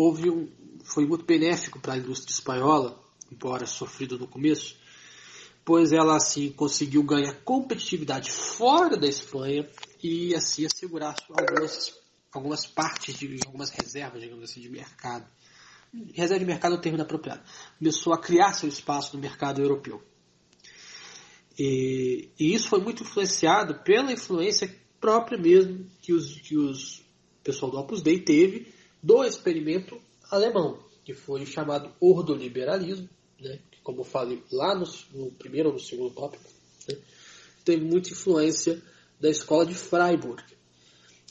foi muito benéfico para a indústria espanhola, embora sofrido no começo, pois ela assim conseguiu ganhar competitividade fora da Espanha e assim assegurar algumas partes de algumas reservas, digamos assim, de mercado. Reserva de mercado é o termo apropriado. Começou a criar seu espaço no mercado europeu. E isso foi muito influenciado pela influência própria mesmo que o pessoal do Opus Dei teve do experimento alemão, que foi chamado ordoliberalismo, né, que, como eu falei lá no primeiro ou no segundo tópico, né, teve muita influência da escola de Freiburg.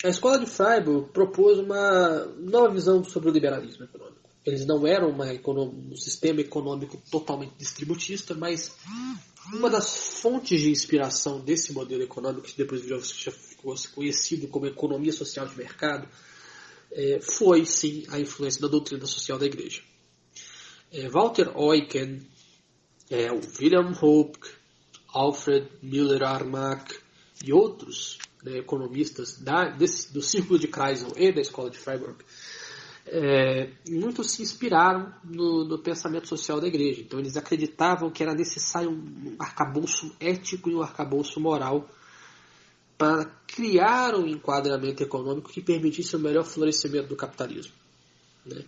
A escola de Freiburg propôs uma nova visão sobre o liberalismo econômico. Eles não eram um sistema econômico totalmente distributista, mas uma das fontes de inspiração desse modelo econômico, que depois já ficou conhecido como economia social de mercado, foi sim a influência da doutrina social da Igreja. Walter Eucken, o Wilhelm Hoppe, Alfred Müller-Armack e outros, né, economistas do Círculo de Kreisel e da Escola de Freiburg, muitos se inspiraram no pensamento social da Igreja. Então eles acreditavam que era necessário um arcabouço ético e um arcabouço moral para criar um enquadramento econômico que permitisse o melhor florescimento do capitalismo, né?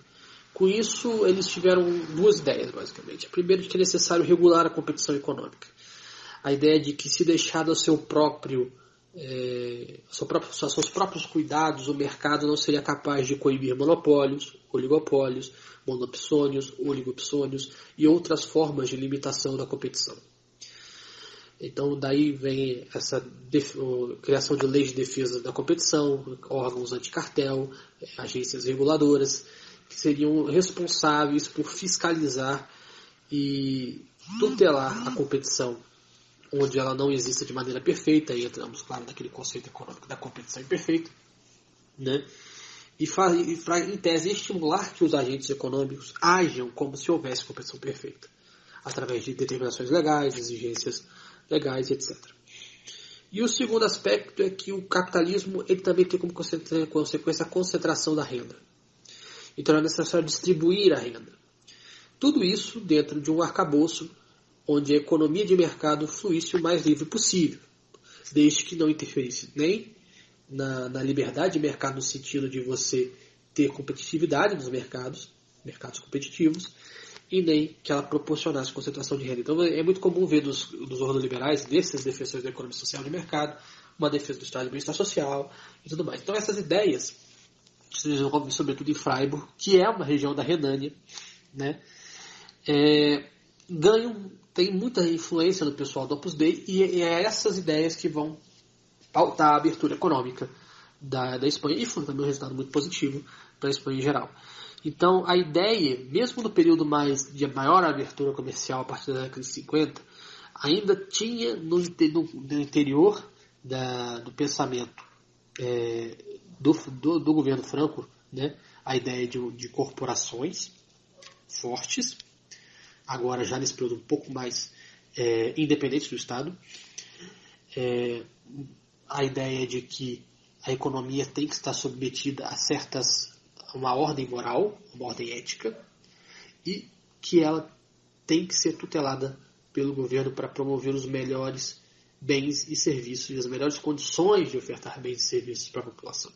Com isso, eles tiveram duas ideias, basicamente. A primeira, de que é necessário regular a competição econômica. A ideia de que, se deixado aos seus próprios cuidados, o mercado não seria capaz de coibir monopólios, oligopólios, monopsônios, oligopsônios e outras formas de limitação da competição. Então, daí vem essa criação de leis de defesa da competição, órgãos anticartel, agências reguladoras, que seriam responsáveis por fiscalizar e tutelar a competição, onde ela não exista de maneira perfeita, e entramos, claro, naquele conceito econômico da competição imperfeita, né? E em tese, estimular que os agentes econômicos ajam como se houvesse competição perfeita, através de determinações legais, exigências legais, etc. E o segundo aspecto é que o capitalismo ele também tem como consequência a concentração da renda. Então é necessário distribuir a renda. Tudo isso dentro de um arcabouço onde a economia de mercado fluísse o mais livre possível, desde que não interferisse nem na liberdade de mercado no sentido de você ter competitividade nos mercados competitivos, e nem que ela proporcionasse concentração de renda. Então é muito comum ver dos ordoliberais, desses defensores da economia social de mercado, uma defesa do Estado de bem-estar social e tudo mais. Então essas ideias se desenvolvem sobretudo em Freiburg, que é uma região da Renânia, né, tem muita influência do pessoal do Opus Dei, e é essas ideias que vão pautar a abertura econômica da Espanha, e foi também um resultado muito positivo para a Espanha em geral. Então, a ideia, mesmo no período de maior abertura comercial, a partir da década de 50, ainda tinha no interior do pensamento do governo Franco, né, a ideia de corporações fortes, agora já nesse período um pouco mais independentes do Estado, a ideia de que a economia tem que estar submetida a uma ordem moral, uma ordem ética, e que ela tem que ser tutelada pelo governo para promover os melhores bens e serviços e as melhores condições de ofertar bens e serviços para a população.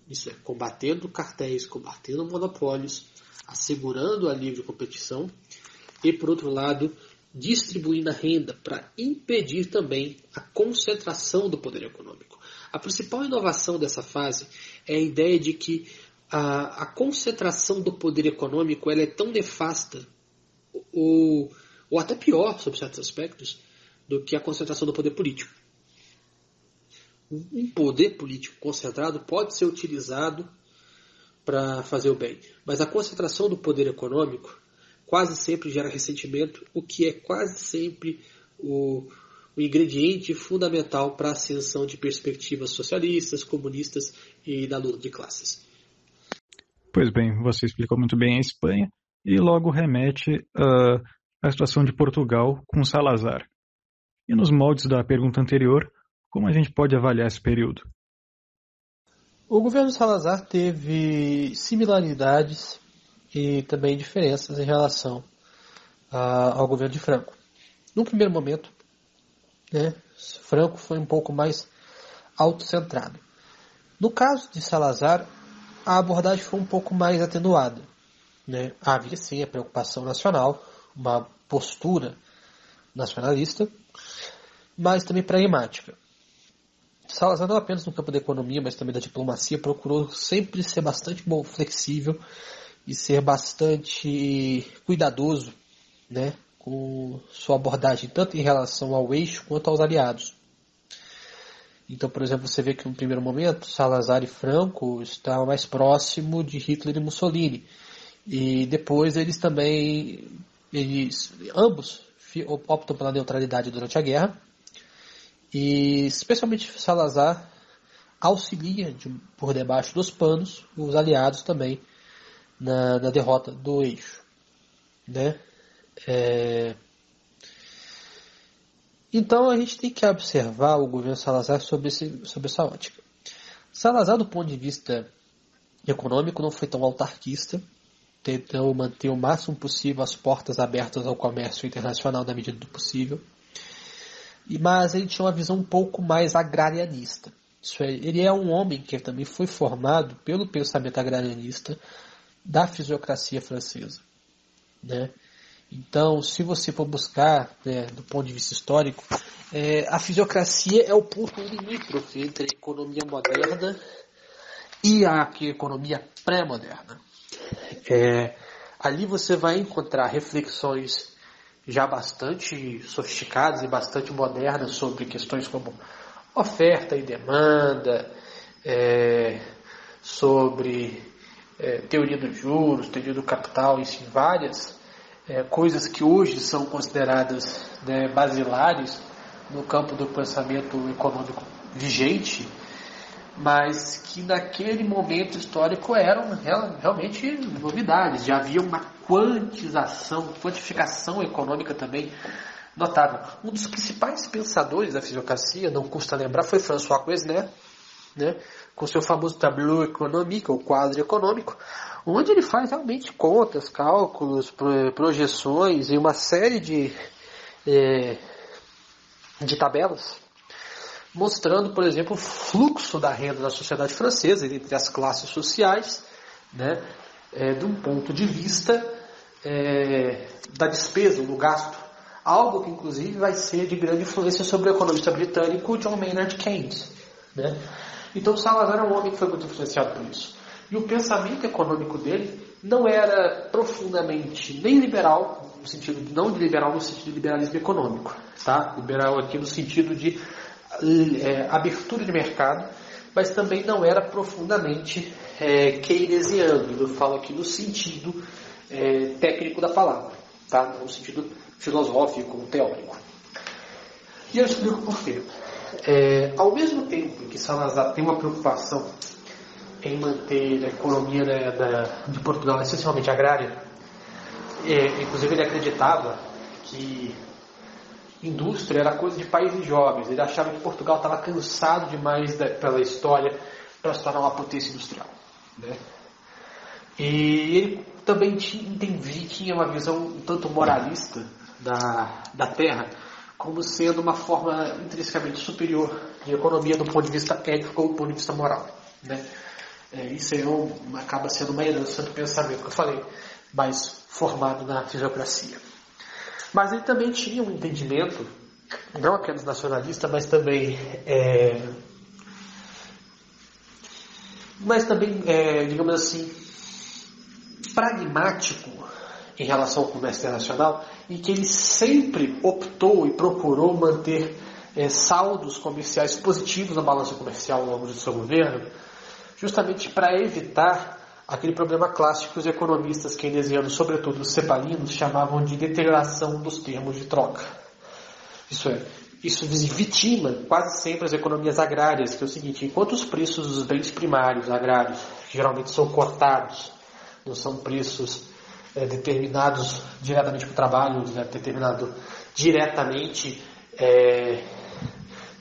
Isso é, combatendo cartéis, combatendo monopólios, assegurando a livre competição e, por outro lado, distribuindo a renda para impedir também a concentração do poder econômico. A principal inovação dessa fase é a ideia de que a concentração do poder econômico ela é tão nefasta, ou até pior, sob certos aspectos, do que a concentração do poder político. Um poder político concentrado pode ser utilizado para fazer o bem, mas a concentração do poder econômico quase sempre gera ressentimento, o que é quase sempre o ingrediente fundamental para a ascensão de perspectivas socialistas, comunistas e da luta de classes. Pois bem, você explicou muito bem a Espanha e logo remete à situação de Portugal com Salazar. E nos moldes da pergunta anterior, como a gente pode avaliar esse período? O governo Salazar teve similaridades e também diferenças em relação ao governo de Franco. No primeiro momento, Franco foi um pouco mais autocentrado. No caso de Salazar, a abordagem foi um pouco mais atenuada. Havia sim a preocupação nacional, uma postura nacionalista, mas também pragmática. Salazar, não apenas no campo da economia, mas também da diplomacia, procurou sempre ser bastante flexível e ser bastante cuidadoso, com sua abordagem, tanto em relação ao eixo quanto aos aliados. Então, por exemplo, você vê que no primeiro momento, Salazar e Franco estavam mais próximos de Hitler e Mussolini. E depois ambos optam pela neutralidade durante a guerra. E especialmente Salazar auxilia por debaixo dos panos os aliados também na derrota do eixo. Então a gente tem que observar o governo Salazar sobre essa ótica. Salazar, do ponto de vista econômico, não foi tão autarquista, tentou manter o máximo possível as portas abertas ao comércio internacional na medida do possível, mas ele tinha uma visão um pouco mais agrarianista. Ele é um homem que também foi formado pelo pensamento agrarianista da fisiocracia francesa. Então, se você for buscar, do ponto de vista histórico, a fisiocracia é o ponto limítrofe entre a economia moderna e a economia pré-moderna. Ali você vai encontrar reflexões já bastante sofisticadas e bastante modernas sobre questões como oferta e demanda, sobre teoria dos juros, teoria do capital, enfim, várias coisas que hoje são consideradas basilares no campo do pensamento econômico vigente, mas que naquele momento histórico eram realmente novidades. Já havia uma quantificação econômica também notável. Um dos principais pensadores da fisiocracia, não custa lembrar, foi François Quesnel, com seu famoso tableau économique, ou quadro econômico, onde ele faz realmente contas, cálculos, projeções e uma série de tabelas, mostrando, por exemplo, o fluxo da renda na sociedade francesa entre as classes sociais, de um ponto de vista da despesa, do gasto. Algo que, inclusive, vai ser de grande influência sobre o economista britânico John Maynard Keynes. Então, Salazar é um homem que foi muito influenciado por isso. E o pensamento econômico dele não era profundamente nem liberal, não liberal no sentido de liberalismo econômico, liberal aqui no sentido de abertura de mercado, mas também não era profundamente keynesiano. Eu falo aqui no sentido técnico da palavra, tá? Não no sentido filosófico, teórico. E eu explico por quê. Ao mesmo tempo que Salazar tem uma preocupação em manter a economia de Portugal essencialmente agrária, inclusive ele acreditava que indústria era coisa de países jovens. Ele achava que Portugal estava cansado demais pela história para se tornar uma potência industrial, né? E ele também tinha uma visão um tanto moralista da terra como sendo uma forma intrinsecamente superior de economia do ponto de vista ético ou do ponto de vista moral, né? Isso acaba sendo uma herança do pensamento que eu falei, mais formado na fisiocracia. Mas ele também tinha um entendimento, não apenas nacionalista, mas também, digamos assim, pragmático em relação ao comércio internacional, em que ele sempre optou e procurou manter saldos comerciais positivos na balança comercial ao longo do seu governo, justamente para evitar aquele problema clássico que os economistas keynesianos, sobretudo os cebalinos, chamavam de deterioração dos termos de troca. Isso vitima quase sempre as economias agrárias, que é o seguinte: enquanto os preços dos bens primários agrários geralmente são cortados, não são preços determinados diretamente para o trabalho, determinado diretamente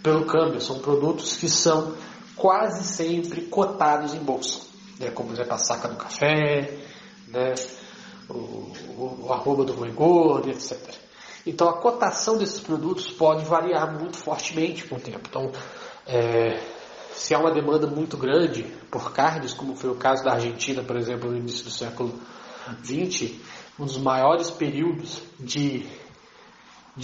pelo câmbio, são produtos que são quase sempre cotados em bolsa, né? Como por exemplo a saca do café, né? o arroba do boi gordo, etc. Então a cotação desses produtos pode variar muito fortemente com o tempo. Então, se há uma demanda muito grande por carnes, como foi o caso da Argentina, por exemplo, no início do século XX, um dos maiores períodos de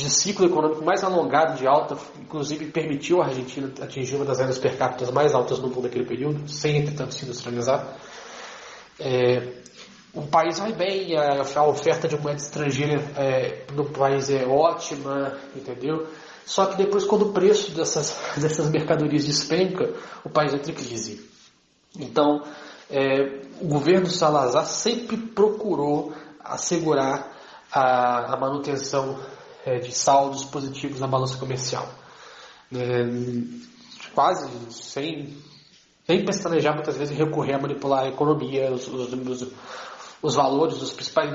ciclo econômico mais alongado de alta, inclusive permitiu a Argentina atingir uma das rendas per capita mais altas no mundo naquele período, sem, entretanto, se industrializar. O país vai bem, a oferta de moeda estrangeira no país é ótima, entendeu? Só que depois, quando o preço dessas mercadorias despenca, o país entra em crise. Então, o governo Salazar sempre procurou assegurar a manutenção de saldos positivos na balança comercial, quase sem pestanejar muitas vezes recorrer a manipular a economia, os valores dos principais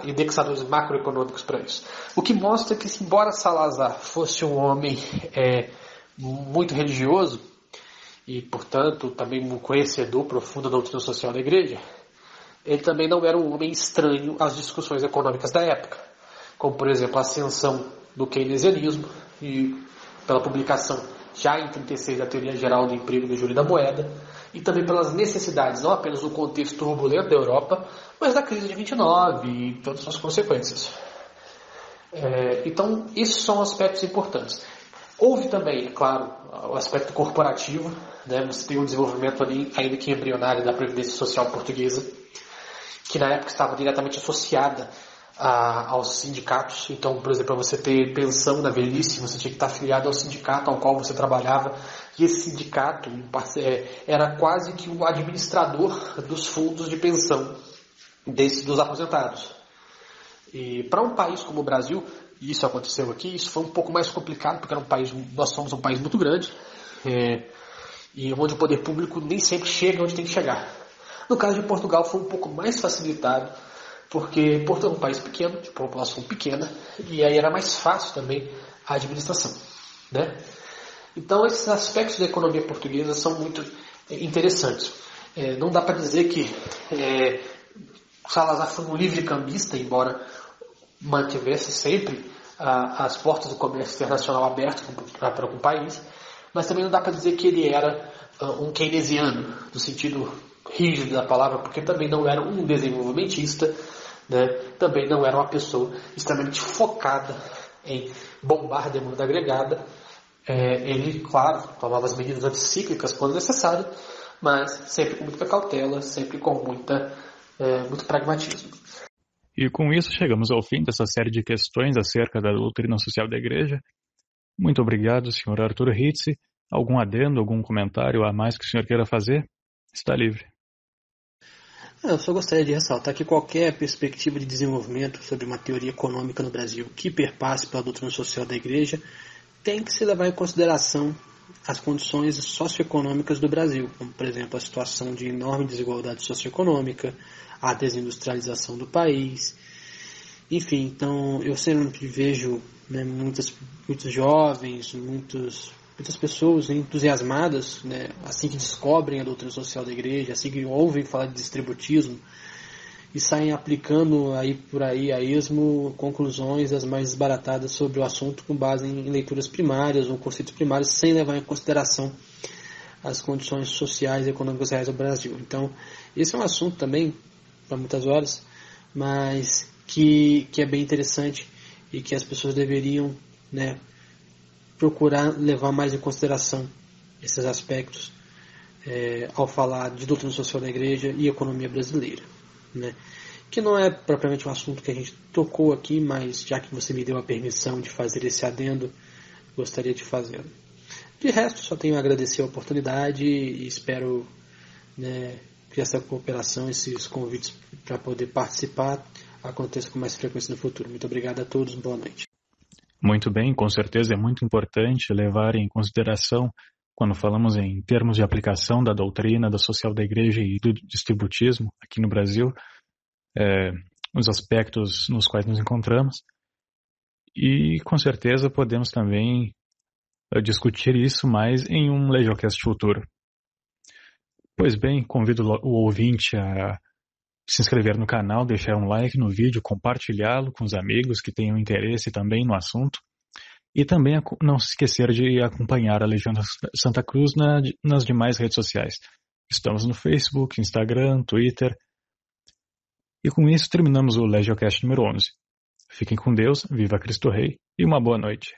indexadores macroeconômicos para isso. O que mostra que, embora Salazar fosse um homem muito religioso e, portanto, também um conhecedor profundo da doutrina social da igreja, ele também não era um homem estranho às discussões econômicas da época, como, por exemplo, a ascensão do keynesianismo e pela publicação já em 36 da Teoria Geral do Emprego e do Júri da Moeda, e também pelas necessidades, não apenas do contexto turbulento da Europa, mas da crise de 29 e todas as suas consequências. Então, esses são aspectos importantes. Houve também, é claro, o aspecto corporativo, né? Você tem um desenvolvimento ali, ainda que embrionário, da Previdência Social portuguesa, que na época estava diretamente associada aos sindicatos. Então, por exemplo, para você ter pensão na velhice, você tinha que estar afiliado ao sindicato ao qual você trabalhava, e esse sindicato era quase que o administrador dos fundos de pensão dos aposentados. E para um país como o Brasil, e isso aconteceu aqui, isso foi um pouco mais complicado, porque nós somos um país muito grande, e onde o poder público nem sempre chega onde tem que chegar. No caso de Portugal foi um pouco mais facilitado, porque Portugal é um país pequeno, de população pequena, e aí era mais fácil também a administração, né? Então esses aspectos da economia portuguesa são muito interessantes. Não dá para dizer que Salazar foi um livre cambista, embora mantivesse sempre as portas do comércio internacional abertas para o país, mas também não dá para dizer que ele era um keynesiano, no sentido rígido da palavra, porque também não era um desenvolvimentista, né? Também não era uma pessoa extremamente focada em bombar a demanda agregada. Ele, claro, tomava as medidas anticíclicas quando necessário, mas sempre com muita cautela, sempre com muito pragmatismo. E com isso chegamos ao fim dessa série de questões acerca da doutrina social da Igreja. Muito obrigado, Sr. Arthur Rizzi. Algum adendo, algum comentário a mais que o senhor queira fazer? Está livre. Eu só gostaria de ressaltar que qualquer perspectiva de desenvolvimento sobre uma teoria econômica no Brasil que perpasse pela doutrina social da Igreja tem que se levar em consideração as condições socioeconômicas do Brasil, como, por exemplo, a situação de enorme desigualdade socioeconômica, a desindustrialização do país. Enfim, então eu sempre vejo, né, muitos jovens, muitas pessoas entusiasmadas, né, assim que descobrem a doutrina social da Igreja, assim que ouvem falar de distributismo, e saem aplicando aí por aí a esmo conclusões as mais desbaratadas sobre o assunto com base em leituras primárias ou conceitos primários, sem levar em consideração as condições sociais e econômicas reais do Brasil. Então, esse é um assunto também para muitas horas, mas que é bem interessante e que as pessoas deveriam, né, procurar levar mais em consideração esses aspectos ao falar de doutrina social da Igreja e economia brasileira, né? Que não é propriamente um assunto que a gente tocou aqui, mas já que você me deu a permissão de fazer esse adendo, gostaria de fazê-lo. De resto, só tenho a agradecer a oportunidade e espero, né, que essa cooperação, esses convites para poder participar aconteça com mais frequência no futuro. Muito obrigado a todos, boa noite. Muito bem, com certeza é muito importante levar em consideração, quando falamos em termos de aplicação da doutrina, da social da Igreja e do distributismo aqui no Brasil, os aspectos nos quais nos encontramos. E com certeza podemos também discutir isso mais em um LegioCast futuro. Pois bem, convido o ouvinte a se inscrever no canal, deixar um like no vídeo, compartilhá-lo com os amigos que tenham interesse também no assunto. E também não se esquecer de acompanhar a Legião da Santa Cruz nas demais redes sociais. Estamos no Facebook, Instagram, Twitter. E com isso terminamos o LegioCast número 11. Fiquem com Deus, viva Cristo Rei e uma boa noite.